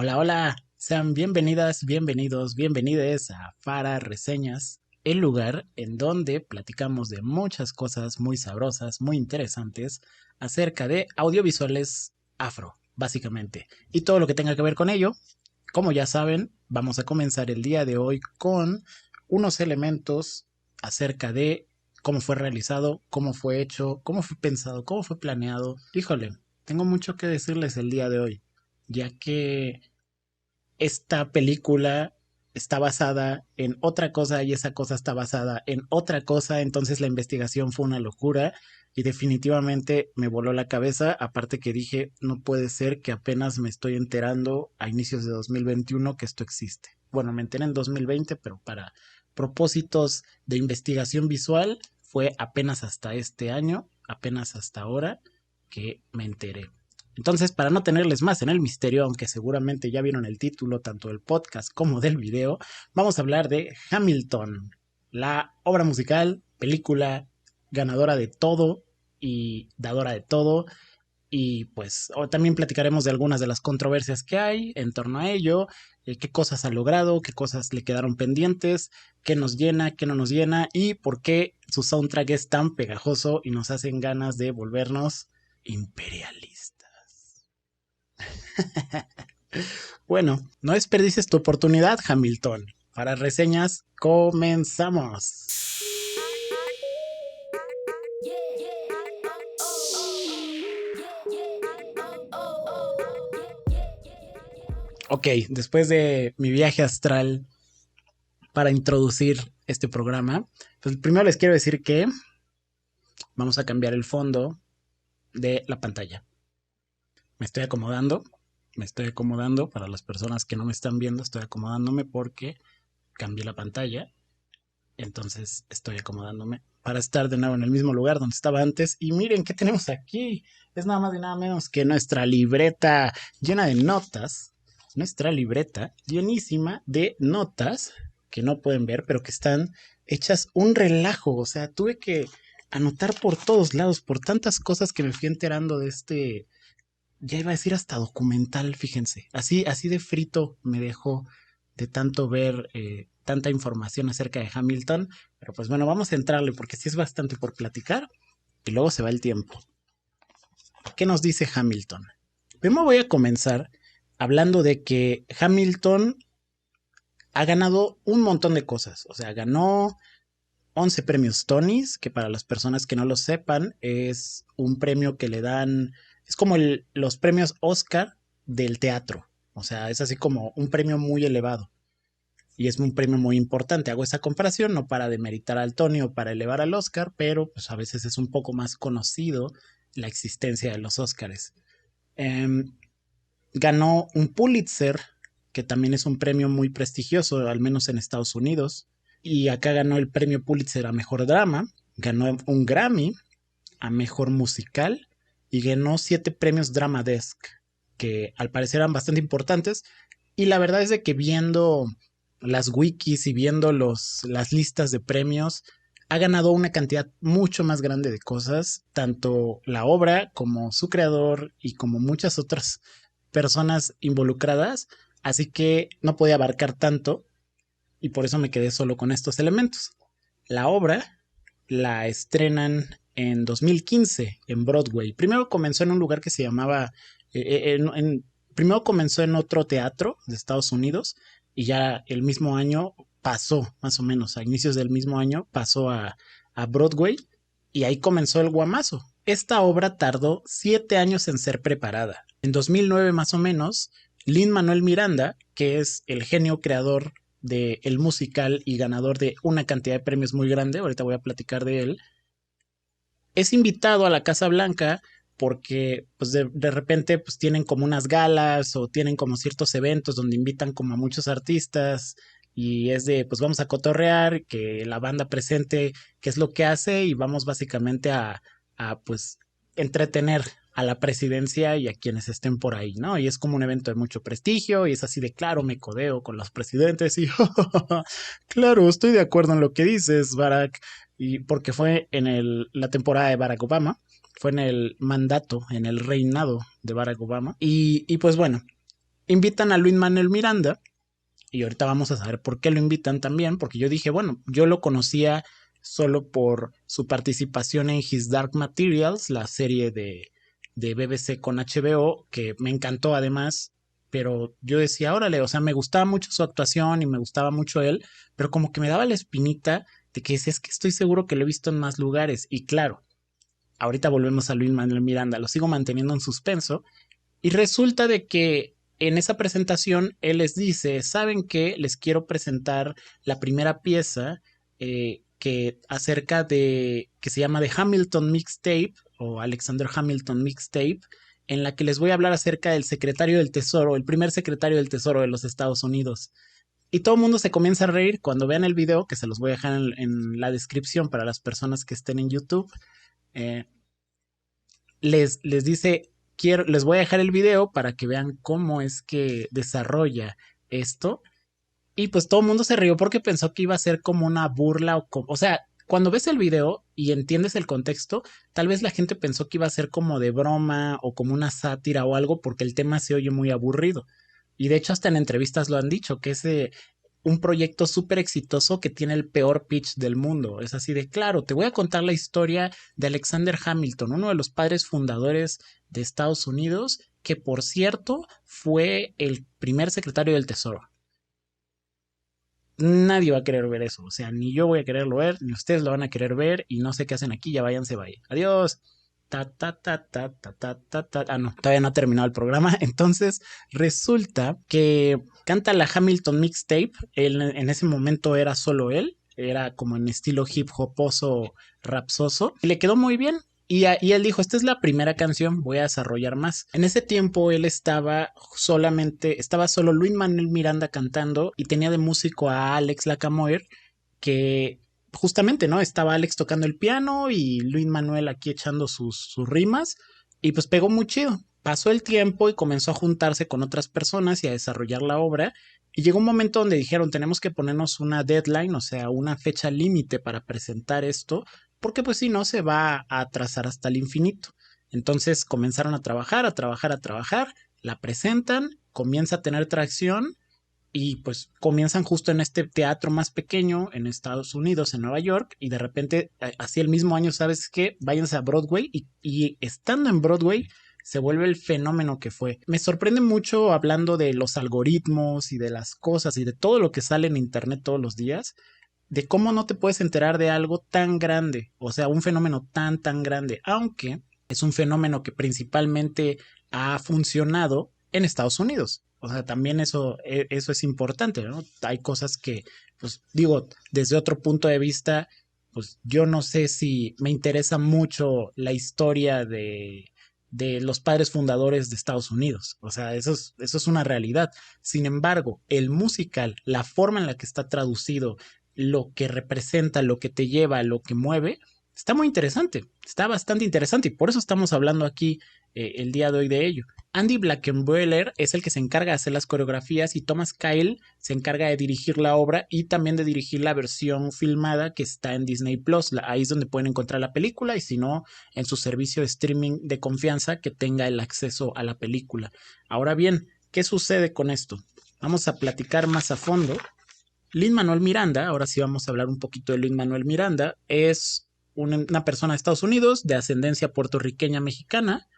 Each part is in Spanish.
Hola, hola, sean bienvenidas, bienvenidos, bienvenides a Fara Reseñas, el lugar en donde platicamos de muchas cosas muy sabrosas, muy interesantes acerca de audiovisuales afro, básicamente, y todo lo que tenga que ver con ello. Como ya saben, vamos a comenzar el día de hoy con unos elementos acerca de cómo fue realizado, cómo fue hecho, cómo fue pensado, cómo fue planeado. Híjole, tengo mucho que decirles el día de hoy, ya que esta película está basada en otra cosa y esa cosa está basada en otra cosa, entonces la investigación fue una locura y definitivamente me voló la cabeza, aparte que dije, no puede ser que apenas me estoy enterando a inicios de 2021 que esto existe. Bueno, me enteré en 2020, pero para propósitos de investigación visual fue apenas hasta este año, apenas hasta ahora que me enteré. Entonces, para no tenerles más en el misterio, aunque seguramente ya vieron el título tanto del podcast como del video, vamos a hablar de Hamilton, la obra musical, película ganadora de todo y dadora de todo. Y pues también platicaremos de algunas de las controversias que hay en torno a ello, qué cosas ha logrado, qué cosas le quedaron pendientes, qué nos llena, qué no nos llena y por qué su soundtrack es tan pegajoso y nos hacen ganas de volvernos imperialistas. Bueno, no desperdices tu oportunidad, Hamilton. Para reseñas, comenzamos. Ok, después de mi viaje astral para introducir este programa, pues primero les quiero decir que vamos a cambiar el fondo de la pantalla. Me estoy acomodando, me estoy acomodando para las personas que no me están viendo, estoy acomodándome porque cambié la pantalla. Entonces estoy acomodándome para estar de nuevo en el mismo lugar donde estaba antes. Y miren qué tenemos aquí. Es nada más y nada menos que nuestra libreta llena de notas. Nuestra libreta llenísima de notas que no pueden ver, pero que están hechas un relajo. O sea, tuve que anotar por todos lados, por tantas cosas que me fui enterando de este, ya iba a decir hasta documental, fíjense. Así de frito me dejó de tanto ver tanta información acerca de Hamilton. Pero pues bueno, vamos a entrarle porque sí es bastante por platicar y luego se va el tiempo. ¿Qué nos dice Hamilton? Primero voy a comenzar hablando de que Hamilton ha ganado un montón de cosas. O sea, ganó 11 premios Tonys, que para las personas que no lo sepan es un premio que le dan, es como los premios Oscar del teatro. O sea, es así como un premio muy elevado y es un premio muy importante. Hago esa comparación no para demeritar al Tony o para elevar al Oscar, pero pues a veces es un poco más conocido la existencia de los Oscars. Ganó un Pulitzer, que también es un premio muy prestigioso, al menos en Estados Unidos. Y acá ganó el premio Pulitzer a Mejor Drama, ganó un Grammy a Mejor Musical y ganó 7 premios Drama Desk, que al parecer eran bastante importantes. Y la verdad es de que viendo las wikis y viendo las listas de premios, ha ganado una cantidad mucho más grande de cosas, tanto la obra como su creador y como muchas otras personas involucradas, así que no podía abarcar tanto y por eso me quedé solo con estos elementos. La obra la estrenan en 2015 en Broadway. Primero comenzó en un lugar que se llamaba, primero comenzó en otro teatro de Estados Unidos y ya el mismo año pasó, más o menos, a inicios del mismo año, pasó a Broadway y ahí comenzó el guamazo. Esta obra tardó 7 años en ser preparada. En 2009 más o menos, Lin Manuel Miranda, que es el genio creador de el musical y ganador de una cantidad de premios muy grande, ahorita voy a platicar de él, es invitado a la Casa Blanca porque pues de repente pues tienen como unas galas o tienen como ciertos eventos donde invitan como a muchos artistas y es de pues vamos a cotorrear, que la banda presente qué es lo que hace y vamos básicamente a pues entretener a la presidencia y a quienes estén por ahí, ¿no? Y es como un evento de mucho prestigio y es así de claro, me codeo con los presidentes y claro, estoy de acuerdo en lo que dices, Barack, y porque fue en la temporada de Barack Obama, fue en el mandato, en el reinado de Barack Obama. Y pues bueno, Invitan a Lin-Manuel Miranda y ahorita vamos a saber por qué lo invitan también, porque yo dije, bueno, yo lo conocía solo por su participación en His Dark Materials, la serie de BBC con HBO, que me encantó además, pero yo decía, órale, o sea, me gustaba mucho su actuación y me gustaba mucho él, pero como que me daba la espinita de que es que estoy seguro que lo he visto en más lugares, y claro, ahorita volvemos a Luis Manuel Miranda, lo sigo manteniendo en suspenso, y resulta de que en esa presentación él les dice, ¿saben qué? Les quiero presentar la primera pieza que acerca de, que se llama The Hamilton Mixtape o Alexander Hamilton Mixtape, en la que les voy a hablar acerca del secretario del Tesoro, el primer secretario del Tesoro de los Estados Unidos. Y todo el mundo se comienza a reír cuando vean el video, que se los voy a dejar en la descripción para las personas que estén en YouTube. Eh, les dice, les voy a dejar el video para que vean cómo es que desarrolla esto. Y pues todo el mundo se rió porque pensó que iba a ser como una burla o sea, cuando ves el video y entiendes el contexto, tal vez la gente pensó que iba a ser como de broma o como una sátira o algo porque el tema se oye muy aburrido. Y de hecho hasta en entrevistas lo han dicho, que es un proyecto súper exitoso que tiene el peor pitch del mundo. Es así de claro, te voy a contar la historia de Alexander Hamilton, uno de los padres fundadores de Estados Unidos, que por cierto fue el primer secretario del Tesoro. Nadie va a querer ver eso, o sea, ni yo voy a quererlo ver, ni ustedes lo van a querer ver, y no sé qué hacen aquí, ya váyanse, bye. Adiós. Ah, no, todavía no ha terminado el programa. Entonces, resulta que canta la Hamilton Mixtape. Él, en ese momento era solo él, era como en estilo hip hoposo, rapsoso, y le quedó muy bien. Y él dijo, esta es la primera canción, voy a desarrollar más. En ese tiempo él estaba solo Luis Manuel Miranda cantando y tenía de músico a Alex Lacamoire, que justamente, ¿no? Estaba Alex tocando el piano y Luis Manuel aquí echando sus rimas y pues pegó muy chido. Pasó el tiempo y comenzó a juntarse con otras personas y a desarrollar la obra. Y llegó un momento donde dijeron, tenemos que ponernos una deadline, o sea, una fecha límite para presentar esto, porque pues si no se va a atrasar hasta el infinito. Entonces comenzaron a trabajar, a trabajar, a trabajar, la presentan, comienza a tener tracción y pues comienzan justo en este teatro más pequeño en Estados Unidos, en Nueva York, y de repente, así el mismo año, ¿sabes qué? Váyanse a Broadway y estando en Broadway se vuelve el fenómeno que fue. Me sorprende mucho hablando de los algoritmos y de las cosas y de todo lo que sale en internet todos los días, de cómo no te puedes enterar de algo tan grande, o sea, un fenómeno tan grande, aunque es un fenómeno que principalmente ha funcionado en Estados Unidos. O sea, también eso es importante, ¿no? Hay cosas que, pues digo, desde otro punto de vista, pues yo no sé si me interesa mucho la historia de los padres fundadores de Estados Unidos. O sea, eso es una realidad. Sin embargo, el musical, la forma en la que está traducido, lo que representa, lo que te lleva, lo que mueve, está muy interesante, está bastante interesante y por eso estamos hablando aquí el día de hoy de ello. Andy Blackenboiler es el que se encarga de hacer las coreografías y Thomas Kyle se encarga de dirigir la obra y también de dirigir la versión filmada que está en Disney Plus. Ahí es donde pueden encontrar la película y si no, en su servicio de streaming de confianza que tenga el acceso a la película. Ahora bien, ¿qué sucede con esto? Vamos a platicar más a fondo. Lin-Manuel Miranda, ahora sí vamos a hablar un poquito de Lin-Manuel Miranda, es una persona de Estados Unidos de ascendencia puertorriqueña mexicana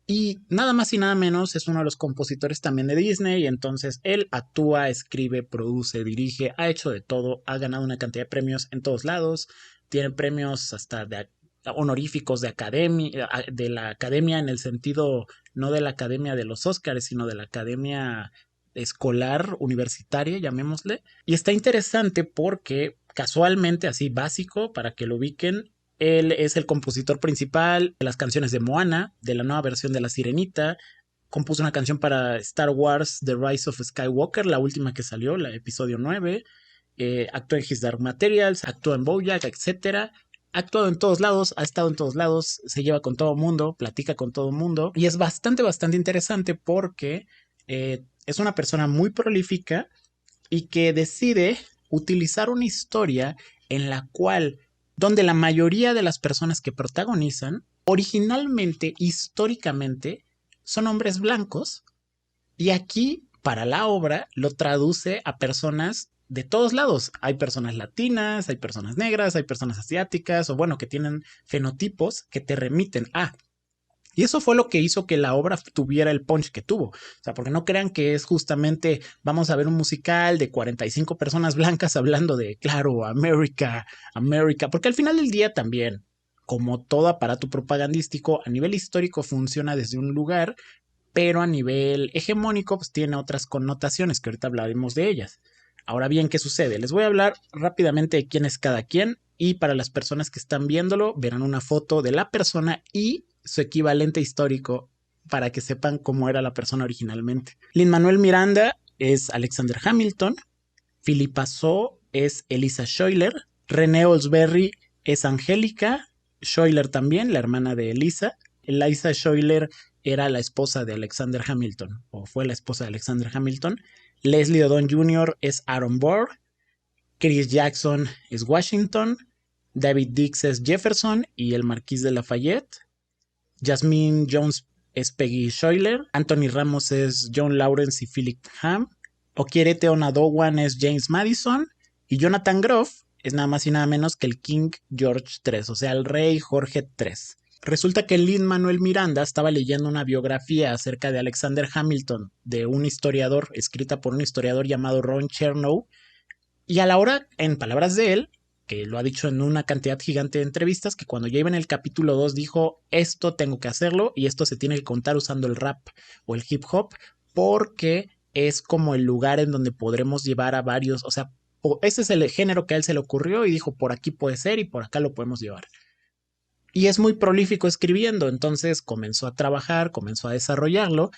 y nada más y nada menos es uno de los compositores también de Disney, y entonces él actúa, escribe, produce, dirige, ha hecho de todo, ha ganado una cantidad de premios en todos lados, tiene premios hasta de honoríficos de academia, de la academia en el sentido no de la academia de los Oscars, sino de la academia escolar, universitaria, llamémosle. Y está interesante porque casualmente, así básico, para que lo ubiquen, él es el compositor principal de las canciones de Moana, de la nueva versión de La Sirenita. Compuso una canción para Star Wars The Rise of Skywalker, la última que salió, la episodio 9. Actuó en His Dark Materials, actuó en BoJack, etcétera. Ha actuado en todos lados, ha estado en todos lados, se lleva con todo mundo, platica con todo mundo. Y es bastante interesante porque es una persona muy prolífica y que decide utilizar una historia en la cual, donde la mayoría de las personas que protagonizan, originalmente, históricamente, son hombres blancos, y aquí para la obra lo traduce a personas de todos lados. Hay personas latinas, hay personas negras, hay personas asiáticas, o bueno, que tienen fenotipos que te remiten a. Y eso fue lo que hizo que la obra tuviera el punch que tuvo. O sea, porque no crean que es justamente, vamos a ver un musical de 45 personas blancas hablando de, claro, América, América, porque al final del día también, como todo aparato propagandístico, a nivel histórico funciona desde un lugar, pero a nivel hegemónico, pues tiene otras connotaciones que ahorita hablaremos de ellas. Ahora bien, ¿qué sucede? Les voy a hablar rápidamente de quién es cada quien y para las personas que están viéndolo verán una foto de la persona y su equivalente histórico para que sepan cómo era la persona originalmente. Lin-Manuel Miranda es Alexander Hamilton, Philippa So es Elisa Schuyler, René Olsberry es Angélica Schuyler también, la hermana de Elisa. Eliza Schuyler era la esposa de Alexander Hamilton, o fue la esposa de Alexander Hamilton. Leslie Odom Jr. es Aaron Burr, Chris Jackson es Washington, David Dix es Jefferson y el Marquis de Lafayette. Jasmine Jones es Peggy Schuyler, Anthony Ramos es John Lawrence y Philip Ham, Okiere Onadowan es James Madison y Jonathan Groff es nada más y nada menos que el King George III, o sea, el rey Jorge III. Resulta que Lin-Manuel Miranda estaba leyendo una biografía acerca de Alexander Hamilton de un historiador, escrita por un historiador llamado Ron Chernow, y a la hora, en palabras de él, que lo ha dicho en una cantidad gigante de entrevistas, que cuando ya iba en el capítulo 2 dijo, esto tengo que hacerlo y esto se tiene que contar usando el rap o el hip hop, porque es como el lugar en donde podremos llevar a varios, o sea, ese es el género que a él se le ocurrió y dijo, por aquí puede ser y por acá lo podemos llevar. Y es muy prolífico escribiendo, entonces comenzó a trabajar, comenzó a desarrollarlo,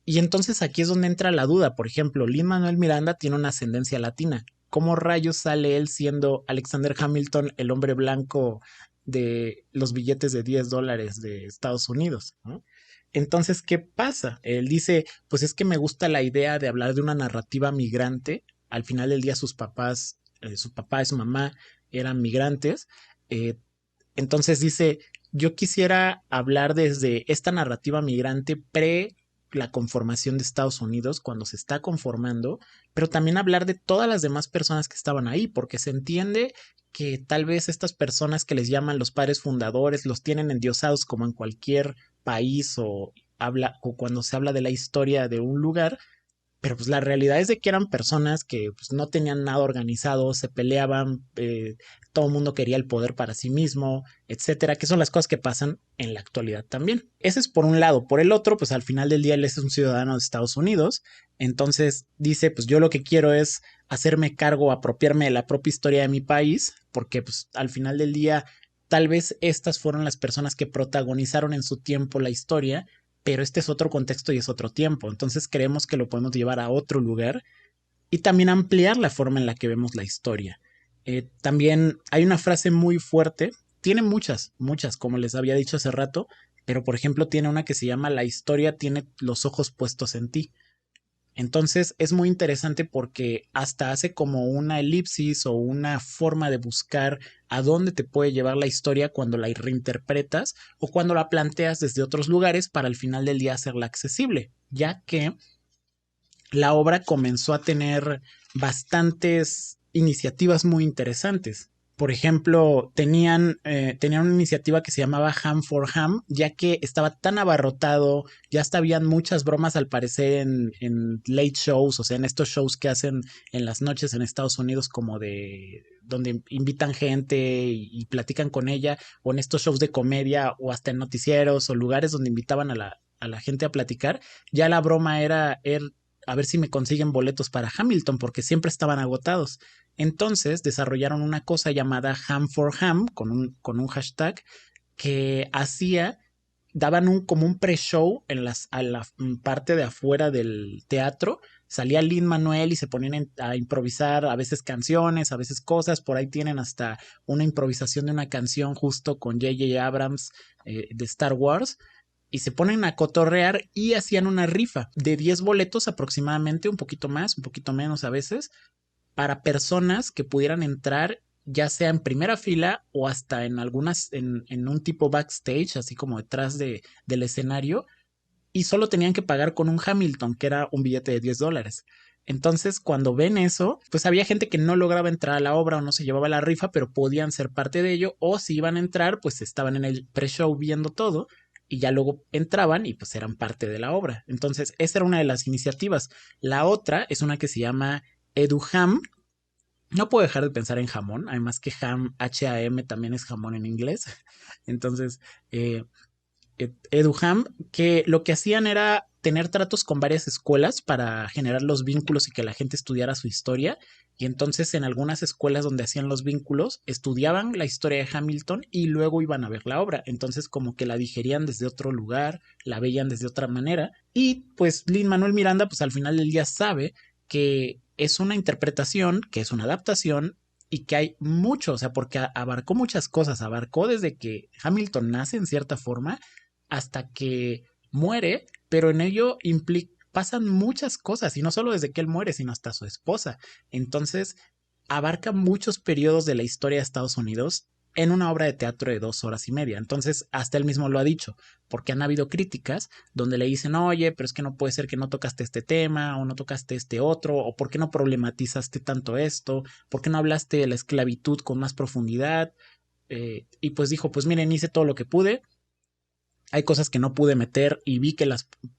y entonces aquí es donde entra la duda. Por ejemplo, Lin-Manuel Miranda tiene una ascendencia latina. ¿Cómo rayos sale él siendo Alexander Hamilton el hombre blanco de los billetes de $10 de Estados Unidos? ¿No? Entonces, ¿qué pasa? Él dice, pues es que me gusta la idea de hablar de una narrativa migrante. Al final del día su papá y su mamá eran migrantes. Eh, entonces dice, yo quisiera hablar desde esta narrativa migrante pre la conformación de Estados Unidos, cuando se está conformando, pero también hablar de todas las demás personas que estaban ahí, porque se entiende que tal vez estas personas que les llaman los padres fundadores los tienen endiosados como en cualquier país o cuando se habla de la historia de un lugar, pero pues la realidad es de que eran personas que pues, no tenían nada organizado, se peleaban, todo el mundo quería el poder para sí mismo, etcétera, que son las cosas que pasan en la actualidad también. Ese es por un lado. Por el otro, pues al final del día él es un ciudadano de Estados Unidos, entonces dice, pues yo lo que quiero es hacerme cargo, apropiarme de la propia historia de mi país, porque pues al final del día tal vez estas fueron las personas que protagonizaron en su tiempo la historia, pero este es otro contexto y es otro tiempo. Entonces creemos que lo podemos llevar a otro lugar y también ampliar la forma en la que vemos la historia. También hay una frase muy fuerte, tiene muchas, muchas, como les había dicho hace rato, pero por ejemplo tiene una que se llama La historia tiene los ojos puestos en ti. Entonces es muy interesante porque hasta hace como una elipsis o una forma de buscar a dónde te puede llevar la historia cuando la reinterpretas o cuando la planteas desde otros lugares para al final del día hacerla accesible, ya que la obra comenzó a tener bastantes iniciativas muy interesantes. Por ejemplo, tenían una iniciativa que se llamaba Ham for Ham, ya que estaba tan abarrotado, ya hasta habían muchas bromas al parecer en late shows, o sea, en estos shows que hacen en las noches en Estados Unidos como de donde invitan gente y platican con ella, o en estos shows de comedia, o hasta en noticieros, o lugares donde invitaban a la gente a platicar, ya la broma era a ver si me consiguen boletos para Hamilton, porque siempre estaban agotados. Entonces desarrollaron una cosa llamada Ham for Ham, con un hashtag, que daban como un pre-show a la parte de afuera del teatro. Salía Lin Manuel y se ponían a improvisar a veces canciones, a veces cosas. Por ahí tienen hasta una improvisación de una canción justo con J.J. Abrams de Star Wars y se ponen a cotorrear y hacían una rifa de 10 boletos aproximadamente, un poquito más, un poquito menos a veces, para personas que pudieran entrar ya sea en primera fila o hasta en un tipo backstage, así como detrás del escenario, y solo tenían que pagar con un Hamilton, que era un billete de $10. Entonces, cuando ven eso, pues había gente que no lograba entrar a la obra o no se llevaba la rifa, pero podían ser parte de ello, o si iban a entrar, pues estaban en el pre-show viendo todo y ya luego entraban y pues eran parte de la obra. Entonces, esa era una de las iniciativas. La otra es una que se llama EduHam. No puedo dejar de pensar en jamón, además que ham, H-A-M, también es jamón en inglés. Entonces, eh, EduHam, que lo que hacían era tener tratos con varias escuelas para generar los vínculos y que la gente estudiara su historia. Y entonces en algunas escuelas donde hacían los vínculos, estudiaban la historia de Hamilton y luego iban a ver la obra. Entonces como que la digerían desde otro lugar, la veían desde otra manera. Y pues Lin-Manuel Miranda pues al final del día sabe que es una interpretación, que es una adaptación y que hay mucho, o sea, porque abarcó muchas cosas, abarcó desde que Hamilton nace en cierta forma hasta que muere, pero en ello pasan muchas cosas, y no solo desde que él muere, sino hasta su esposa. Entonces, abarca muchos periodos de la historia de Estados Unidos en una obra de teatro de 2 horas y media. Entonces, hasta él mismo lo ha dicho, porque han habido críticas donde le dicen, oye, pero es que no puede ser que no tocaste este tema o no tocaste este otro, o por qué no problematizaste tanto esto, por qué no hablaste de la esclavitud con más profundidad. Y pues dijo, pues miren, hice todo lo que pude, hay cosas que no pude meter y vi que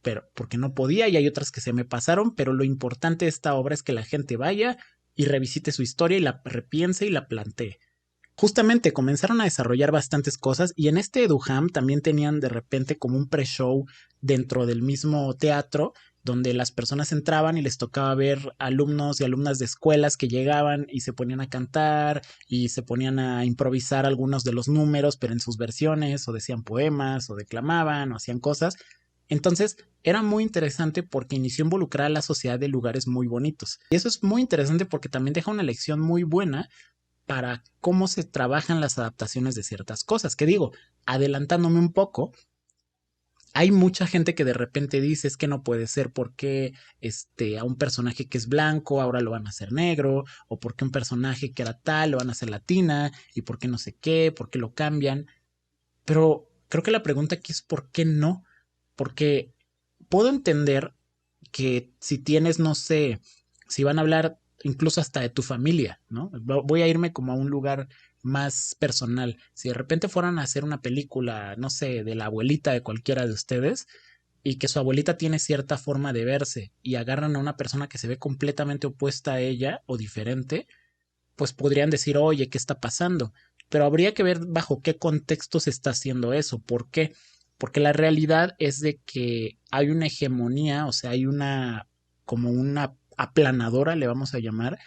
pero porque no podía y hay otras que se me pasaron, pero lo importante de esta obra es que la gente vaya y revisite su historia y la repiense y la plantee. Justamente comenzaron a desarrollar bastantes cosas y en este EduHam también tenían de repente como un pre-show dentro del mismo teatro donde las personas entraban y les tocaba ver alumnos y alumnas de escuelas que llegaban y se ponían a cantar y se ponían a improvisar algunos de los números, pero en sus versiones, o decían poemas, o declamaban, o hacían cosas. Entonces, era muy interesante porque inició a involucrar a la sociedad de lugares muy bonitos. Y eso es muy interesante porque también deja una lección muy buena para cómo se trabajan las adaptaciones de ciertas cosas. Que digo, adelantándome un poco, hay mucha gente que de repente dice es que no puede ser porque a un personaje que es blanco ahora lo van a hacer negro, o porque un personaje que era tal lo van a hacer latina, y por qué no sé qué, por qué lo cambian. Pero creo que la pregunta aquí es ¿por qué no? Porque puedo entender que si tienes, no sé, si van a hablar incluso hasta de tu familia, ¿no? Voy a irme como a un lugar más personal. Si de repente fueran a hacer una película, no sé, de la abuelita de cualquiera de ustedes, y que su abuelita tiene cierta forma de verse y agarran a una persona que se ve completamente opuesta a ella o diferente, pues podrían decir, oye, ¿qué está pasando? Pero habría que ver bajo qué contexto se está haciendo eso. ¿Por qué? Porque la realidad es de que hay una hegemonía, o sea, hay como una aplanadora, le vamos a llamar,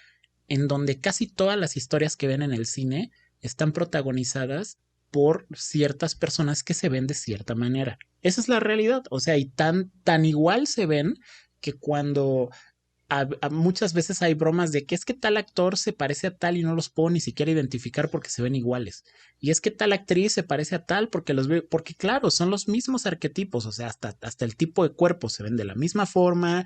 en donde casi todas las historias que ven en el cine están protagonizadas por ciertas personas que se ven de cierta manera. Esa es la realidad, o sea, y tan igual se ven que cuando muchas veces hay bromas de que es que tal actor se parece a tal y no los puedo ni siquiera identificar porque se ven iguales. Y es que tal actriz se parece a tal porque los veo, porque claro, son los mismos arquetipos, o sea, hasta el tipo de cuerpo se ven de la misma forma,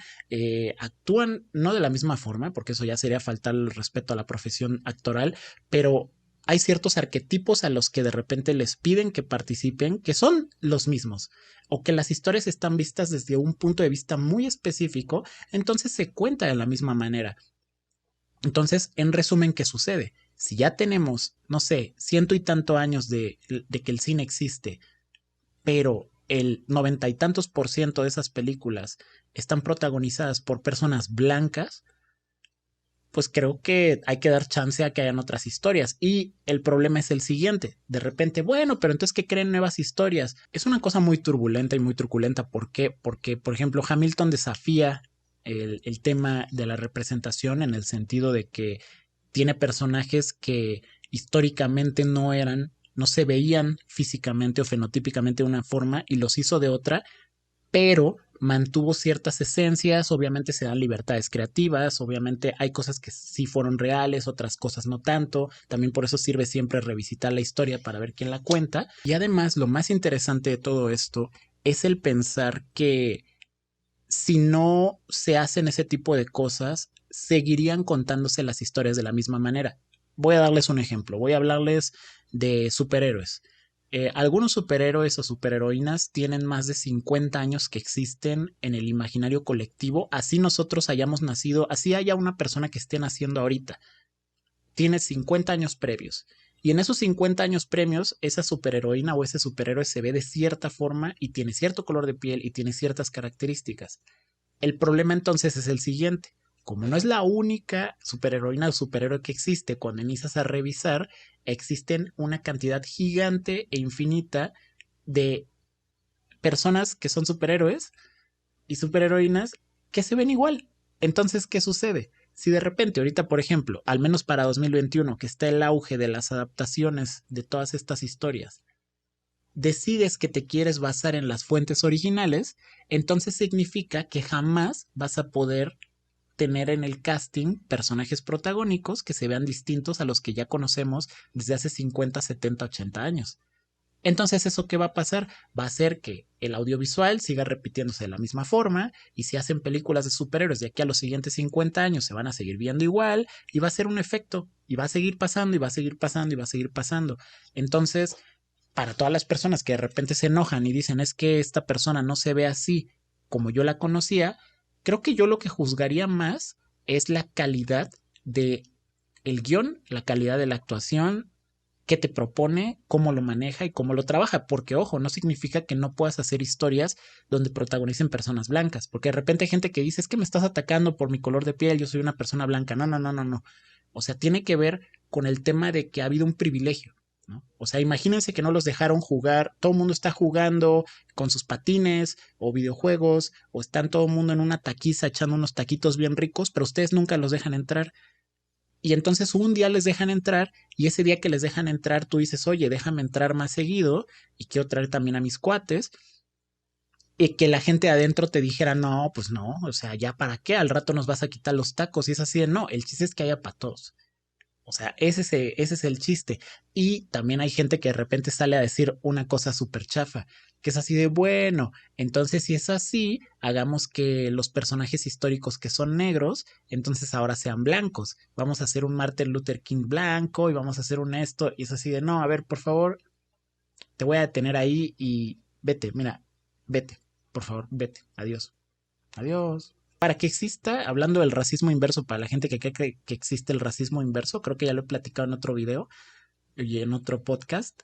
actúan no de la misma forma, porque eso ya sería faltar el respeto a la profesión actoral, pero hay ciertos arquetipos a los que de repente les piden que participen, que son los mismos, o que las historias están vistas desde un punto de vista muy específico, entonces se cuenta de la misma manera. Entonces, en resumen, ¿qué sucede? Si ya tenemos, no sé, ciento y tanto años de que el cine existe, pero el 90 y tantos % de esas películas están protagonizadas por personas blancas, pues creo que hay que dar chance a que hayan otras historias. Y el problema es el siguiente. De repente, bueno, pero entonces, ¿qué creen nuevas historias? Es una cosa muy turbulenta y muy truculenta. ¿Por qué? Porque, por ejemplo, Hamilton desafía el tema de la representación en el sentido de que tiene personajes que históricamente no se veían físicamente o fenotípicamente de una forma y los hizo de otra, pero mantuvo ciertas esencias, obviamente se dan libertades creativas, obviamente hay cosas que sí fueron reales, otras cosas no tanto, también por eso sirve siempre revisitar la historia para ver quién la cuenta, y además lo más interesante de todo esto es el pensar que si no se hacen ese tipo de cosas, seguirían contándose las historias de la misma manera. Voy a darles un ejemplo, voy a hablarles de superhéroes. Algunos superhéroes o superheroínas tienen más de 50 años que existen en el imaginario colectivo, así nosotros hayamos nacido, así haya una persona que esté naciendo ahorita, tiene 50 años previos. Y en esos 50 años previos, esa superheroína o ese superhéroe se ve de cierta forma y tiene cierto color de piel y tiene ciertas características. El problema entonces es el siguiente. Como no es la única superheroína o superhéroe que existe, cuando inicias a revisar, existen una cantidad gigante e infinita de personas que son superhéroes y superheroínas que se ven igual. Entonces, ¿qué sucede? Si de repente, ahorita, por ejemplo, al menos para 2021, que está el auge de las adaptaciones de todas estas historias, decides que te quieres basar en las fuentes originales, entonces significa que jamás vas a poder tener en el casting personajes protagónicos que se vean distintos a los que ya conocemos desde hace 50, 70, 80 años. Entonces, ¿eso qué va a pasar? Va a hacer que el audiovisual siga repitiéndose de la misma forma y si hacen películas de superhéroes de aquí a los siguientes 50 años se van a seguir viendo igual y va a ser un efecto y va a seguir pasando y va a seguir pasando y va a seguir pasando. Entonces, para todas las personas que de repente se enojan y dicen es que esta persona no se ve así como yo la conocía, creo que yo lo que juzgaría más es la calidad de el guión, la calidad de la actuación, qué te propone, cómo lo maneja y cómo lo trabaja. Porque, ojo, no significa que no puedas hacer historias donde protagonicen personas blancas. Porque de repente hay gente que dice, es que me estás atacando por mi color de piel, yo soy una persona blanca. No, no, no, no, no. O sea, tiene que ver con el tema de que ha habido un privilegio, ¿no? O sea, imagínense que no los dejaron jugar, todo el mundo está jugando con sus patines o videojuegos, o están todo el mundo en una taquiza echando unos taquitos bien ricos, pero ustedes nunca los dejan entrar. Y entonces un día les dejan entrar y ese día que les dejan entrar tú dices, oye, déjame entrar más seguido y quiero traer también a mis cuates. Y que la gente adentro te dijera, no, pues no, o sea, ya para qué, al rato nos vas a quitar los tacos y es así de, no, el chiste es que haya para todos. O sea, ese es el chiste. Y también hay gente que de repente sale a decir una cosa súper chafa, que es así de, bueno, entonces si es así, hagamos que los personajes históricos que son negros, entonces ahora sean blancos. Vamos a hacer un Martin Luther King blanco y vamos a hacer un esto. Y es así de, no, a ver, por favor, te voy a detener ahí y vete, mira, vete, por favor, vete. Adiós. Adiós. Para que exista, hablando del racismo inverso, para la gente que cree que existe el racismo inverso, creo que ya lo he platicado en otro video y en otro podcast.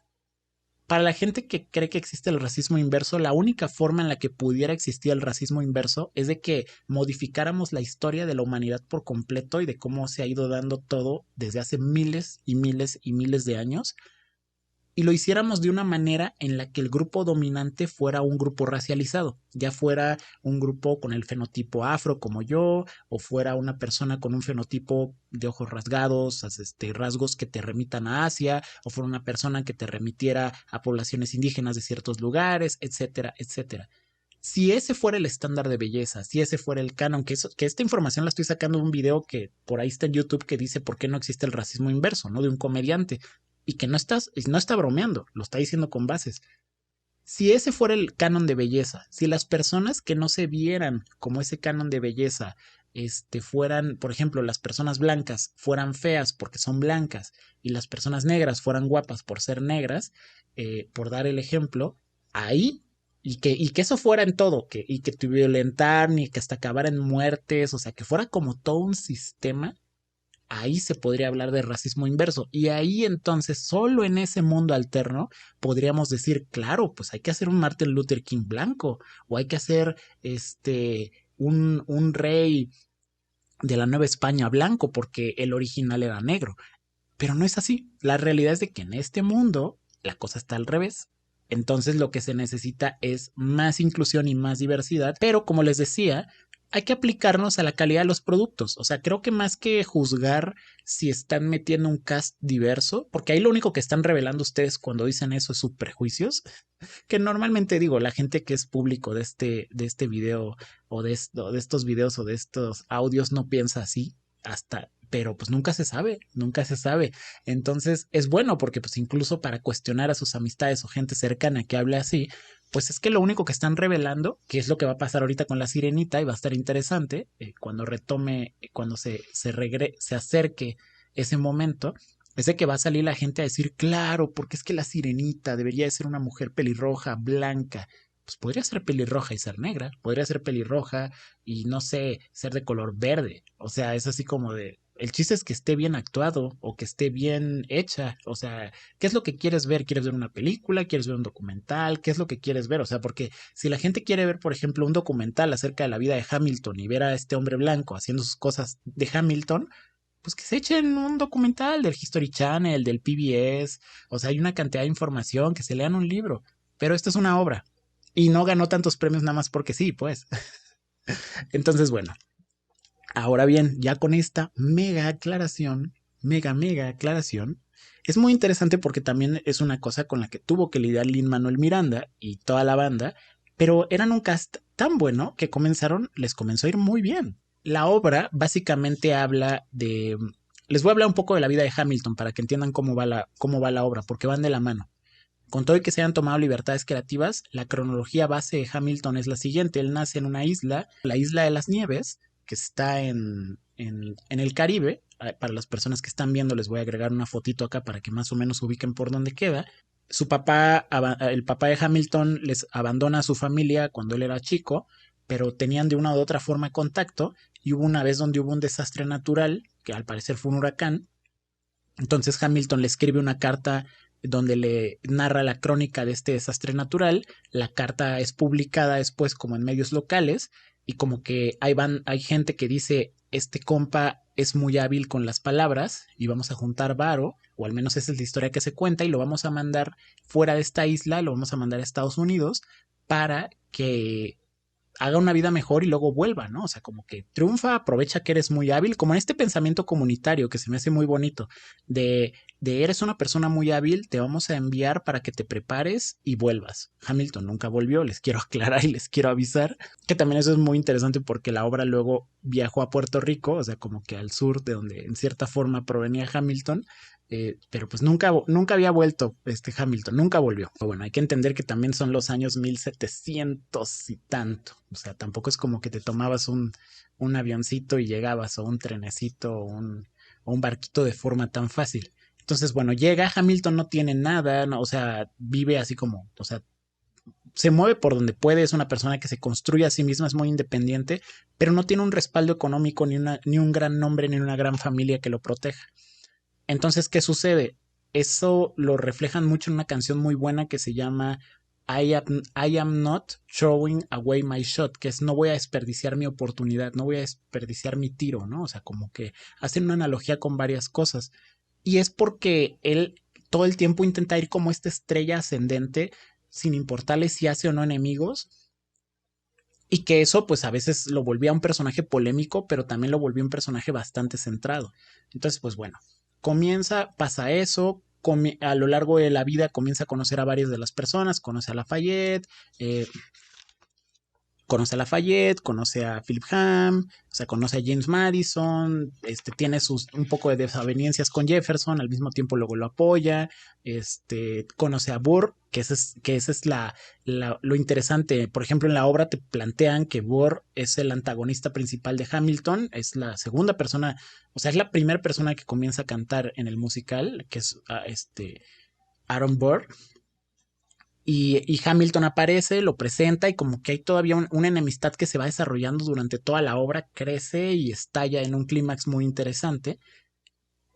Para la gente que cree que existe el racismo inverso, la única forma en la que pudiera existir el racismo inverso es de que modificáramos la historia de la humanidad por completo y de cómo se ha ido dando todo desde hace miles y miles y miles de años y lo hiciéramos de una manera en la que el grupo dominante fuera un grupo racializado, ya fuera un grupo con el fenotipo afro como yo, o fuera una persona con un fenotipo de ojos rasgados, rasgos que te remitan a Asia, o fuera una persona que te remitiera a poblaciones indígenas de ciertos lugares, etcétera, etcétera. Si ese fuera el estándar de belleza, si ese fuera el canon, que esta información la estoy sacando de un video que por ahí está en YouTube que dice por qué no existe el racismo inverso, ¿no? De un comediante y que no está bromeando, lo está diciendo con bases. Si ese fuera el canon de belleza, si las personas que no se vieran como ese canon de belleza, fueran, por ejemplo, las personas blancas fueran feas porque son blancas y las personas negras fueran guapas por ser negras, por dar el ejemplo, ahí y que eso fuera en todo, y que te violentaran y que hasta acabar en muertes, o sea, que fuera como todo un sistema, ahí se podría hablar de racismo inverso. Y ahí entonces, solo en ese mundo alterno, podríamos decir, claro, pues hay que hacer un Martin Luther King blanco, o hay que hacer un rey de la Nueva España blanco, porque el original era negro. Pero no es así. La realidad es de que en este mundo la cosa está al revés. Entonces lo que se necesita es más inclusión y más diversidad, pero como les decía, hay que aplicarnos a la calidad de los productos. O sea, creo que más que juzgar si están metiendo un cast diverso, porque ahí lo único que están revelando ustedes cuando dicen eso es sus prejuicios, que normalmente digo, la gente que es público de este video o de estos videos o de estos audios no piensa así, hasta, pero pues nunca se sabe, nunca se sabe. Entonces es bueno porque pues incluso para cuestionar a sus amistades o gente cercana que hable así, pues es que lo único que están revelando, que es lo que va a pasar ahorita con la sirenita y va a estar interesante cuando retome, cuando se acerque ese momento, es de que va a salir la gente a decir, claro, porque es que la sirenita debería de ser una mujer pelirroja, blanca. Pues podría ser pelirroja y ser negra, podría ser pelirroja y no sé, ser de color verde. O sea, es así como de, el chiste es que esté bien actuado o que esté bien hecha. O sea, ¿qué es lo que quieres ver? ¿Quieres ver una película? ¿Quieres ver un documental? ¿Qué es lo que quieres ver? O sea, porque si la gente quiere ver, por ejemplo, un documental acerca de la vida de Hamilton y ver a este hombre blanco haciendo sus cosas de Hamilton, pues que se echen un documental del History Channel, del PBS, o sea, hay una cantidad de información, que se lean un libro, pero esto es una obra y no ganó tantos premios nada más porque sí, pues. Entonces, bueno, ahora bien, ya con esta mega aclaración, es muy interesante porque también es una cosa con la que tuvo que lidiar Lin-Manuel Miranda y toda la banda, pero eran un cast tan bueno que les comenzó a ir muy bien. La obra básicamente habla de... Les voy a hablar un poco de la vida de Hamilton para que entiendan cómo va la obra, porque van de la mano. Con todo y que se hayan tomado libertades creativas, la cronología base de Hamilton es la siguiente. Él nace en una isla, la isla de las Nieves, que está en el Caribe. Para las personas que están viendo, les voy a agregar una fotito acá para que más o menos ubiquen por dónde queda. Su papá, el papá de Hamilton, les abandona a su familia cuando él era chico, pero tenían de una u otra forma contacto. Y hubo una vez donde hubo un desastre natural, que al parecer fue un huracán, entonces Hamilton le escribe una carta donde le narra la crónica de este desastre natural. La carta es publicada después como en medios locales y como que hay gente que dice, este compa es muy hábil con las palabras y vamos a juntar varo, o al menos esa es la historia que se cuenta, y lo vamos a mandar fuera de esta isla, lo vamos a mandar a Estados Unidos para que haga una vida mejor y luego vuelva, ¿no? O sea, como que triunfa, aprovecha que eres muy hábil, como en este pensamiento comunitario que se me hace muy bonito, de eres una persona muy hábil, te vamos a enviar para que te prepares y vuelvas. Hamilton nunca volvió, les quiero aclarar y les quiero avisar, que también eso es muy interesante porque la obra luego viajó a Puerto Rico, o sea, como que al sur de donde en cierta forma provenía Hamilton, pero pues nunca había vuelto este Hamilton, nunca volvió. Pero bueno, hay que entender que también son los años 1700 y tanto. O sea, tampoco es como que te tomabas un avioncito y llegabas, o un trenecito, o un barquito de forma tan fácil. Entonces, bueno, llega, Hamilton no tiene nada, no, o sea, vive así como, o sea, se mueve por donde puede, es una persona que se construye a sí misma, es muy independiente, pero no tiene un respaldo económico, ni un gran nombre, ni una gran familia que lo proteja. Entonces, ¿qué sucede? Eso lo reflejan mucho en una canción muy buena que se llama I am not throwing away my shot, que es no voy a desperdiciar mi oportunidad, no voy a desperdiciar mi tiro, ¿no? O sea, como que hacen una analogía con varias cosas. Y es porque él todo el tiempo intenta ir como esta estrella ascendente, sin importarle si hace o no enemigos, y que eso pues a veces lo volvía un personaje polémico, pero también lo volvía un personaje bastante centrado. Entonces, pues bueno, pasa eso, a lo largo de la vida comienza a conocer a varias de las personas, eh, conoce a Philip Ham, o sea, conoce a James Madison, tiene un poco de desavenencias con Jefferson, al mismo tiempo luego lo apoya, conoce a Burr, que esa es lo interesante. Por ejemplo, en la obra te plantean que Burr es el antagonista principal de Hamilton, es la segunda persona, o sea, es la primera persona que comienza a cantar en el musical, que es Aaron Burr, y Hamilton aparece, lo presenta y como que hay todavía una enemistad que se va desarrollando durante toda la obra, crece y estalla en un clímax muy interesante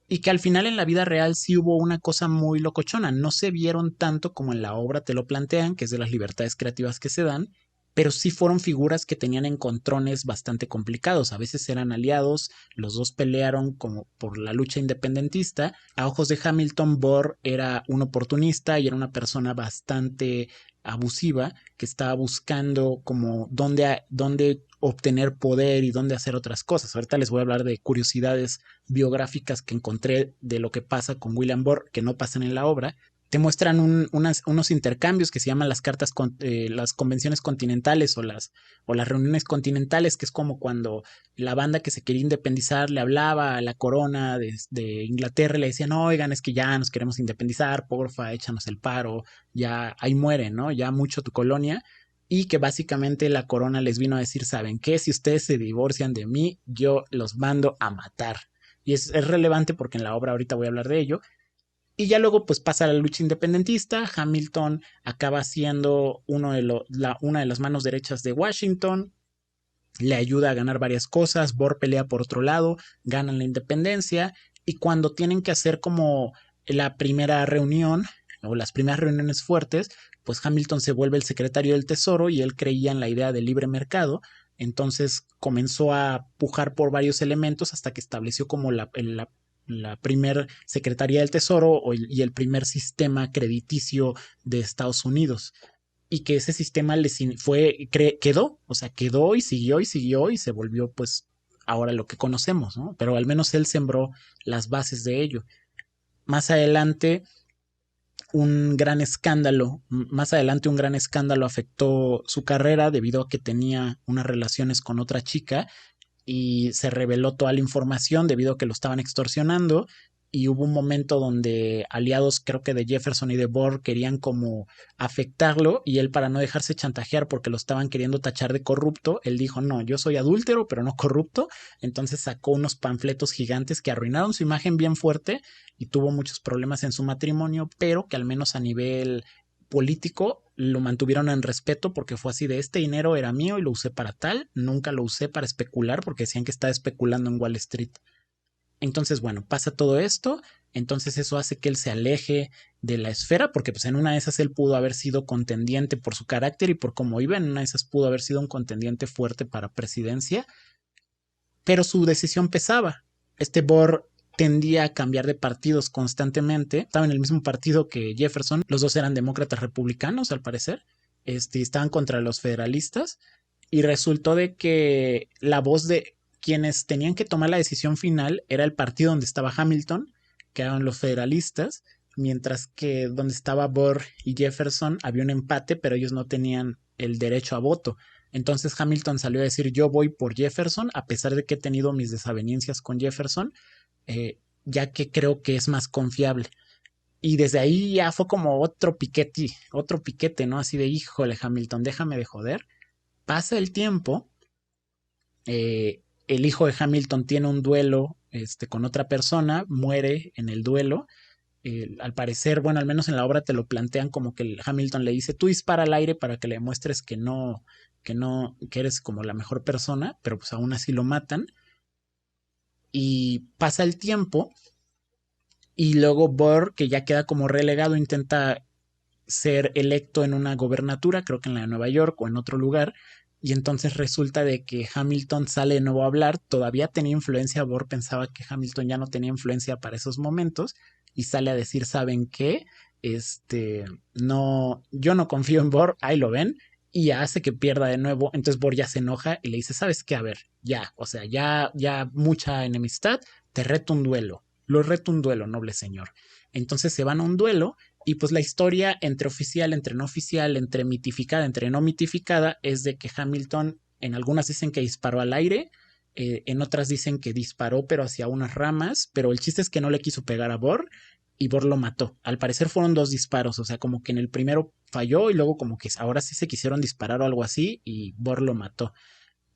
y que al final en la vida real sí hubo una cosa muy locochona, no se vieron tanto como en la obra te lo plantean, que es de las libertades creativas que se dan, pero sí fueron figuras que tenían encontrones bastante complicados, a veces eran aliados, los dos pelearon como por la lucha independentista, a ojos de Hamilton Burr era un oportunista y era una persona bastante abusiva que estaba buscando como dónde obtener poder y dónde hacer otras cosas. Ahorita les voy a hablar de curiosidades biográficas que encontré de lo que pasa con William Burr, que no pasan en la obra. Te muestran unos intercambios que se llaman las convenciones continentales, o las reuniones continentales, que es como cuando la banda que se quería independizar le hablaba a la corona de Inglaterra y le decían, oigan, es que ya nos queremos independizar, porfa, échanos el paro, ya ahí muere, ¿no? Ya mucho tu colonia. Y que básicamente la corona les vino a decir, ¿saben qué? Si ustedes se divorcian de mí, yo los mando a matar. y es relevante porque en la obra ahorita voy a hablar de ello. Y ya luego pues pasa la lucha independentista, Hamilton acaba siendo una de las manos derechas de Washington, le ayuda a ganar varias cosas, Burr pelea por otro lado, ganan la independencia y cuando tienen que hacer como la primera reunión o las primeras reuniones fuertes, pues Hamilton se vuelve el secretario del Tesoro y él creía en la idea del libre mercado, entonces comenzó a pujar por varios elementos hasta que estableció como la primer Secretaría del Tesoro y el primer sistema crediticio de Estados Unidos y que ese sistema quedó, o sea, quedó y siguió y se volvió pues ahora lo que conocemos, ¿no? Pero al menos él sembró las bases de ello. Más adelante más adelante un gran escándalo afectó su carrera debido a que tenía unas relaciones con otra chica y se reveló toda la información debido a que lo estaban extorsionando y hubo un momento donde aliados creo que de Jefferson y de Burr querían como afectarlo y él para no dejarse chantajear porque lo estaban queriendo tachar de corrupto, él dijo no, yo soy adúltero pero no corrupto, entonces sacó unos panfletos gigantes que arruinaron su imagen bien fuerte y tuvo muchos problemas en su matrimonio, pero que al menos a nivel político lo mantuvieron en respeto porque fue así de este dinero era mío y lo usé para tal, nunca lo usé para especular porque decían que estaba especulando en Wall Street. Entonces, bueno, pasa todo esto, entonces eso hace que él se aleje de la esfera porque pues en una de esas él pudo haber sido contendiente por su carácter y por cómo iba, en una de esas pudo haber sido un contendiente fuerte para presidencia, pero su decisión pesaba. Este Burr tendía a cambiar de partidos constantemente. Estaba en el mismo partido que Jefferson. Los dos eran demócratas republicanos, al parecer. Estaban contra los federalistas. Y resultó de que la voz de quienes tenían que tomar la decisión final era el partido donde estaba Hamilton, que eran los federalistas, mientras que donde estaba Burr y Jefferson había un empate, pero ellos no tenían el derecho a voto. Entonces Hamilton salió a decir yo voy por Jefferson, a pesar de que he tenido mis desavenencias con Jefferson, ya que creo que es más confiable. Y desde ahí ya fue como otro piquete, ¿no? Así de híjole Hamilton, déjame de joder. Pasa el tiempo, el hijo de Hamilton tiene un duelo con otra persona, muere en el duelo. Al parecer, bueno, al menos en la obra te lo plantean como que Hamilton le dice, tú dispara al aire para que le demuestres que eres como la mejor persona, pero pues aún así lo matan. Y pasa el tiempo y luego Burr, que ya queda como relegado, intenta ser electo en una gobernatura, creo que en la de Nueva York o en otro lugar, y entonces resulta de que Hamilton sale de nuevo a hablar, todavía tenía influencia, Burr pensaba que Hamilton ya no tenía influencia para esos momentos, y sale a decir, ¿saben qué? No, yo no confío en Burr, ahí lo ven, y hace que pierda de nuevo, entonces Burr ya se enoja y le dice, ¿sabes qué? A ver, ya, o sea, ya mucha enemistad, te reto un duelo, lo reto un duelo, noble señor. Entonces se van a un duelo y pues la historia entre oficial, entre no oficial, entre mitificada, entre no mitificada, es de que Hamilton, en algunas dicen que disparó al aire, en otras dicen que disparó pero hacia unas ramas, pero el chiste es que no le quiso pegar a Burr y Burr lo mató. Al parecer fueron dos disparos, o sea, como que en el primero falló y luego como que ahora sí se quisieron disparar o algo así y Burr lo mató.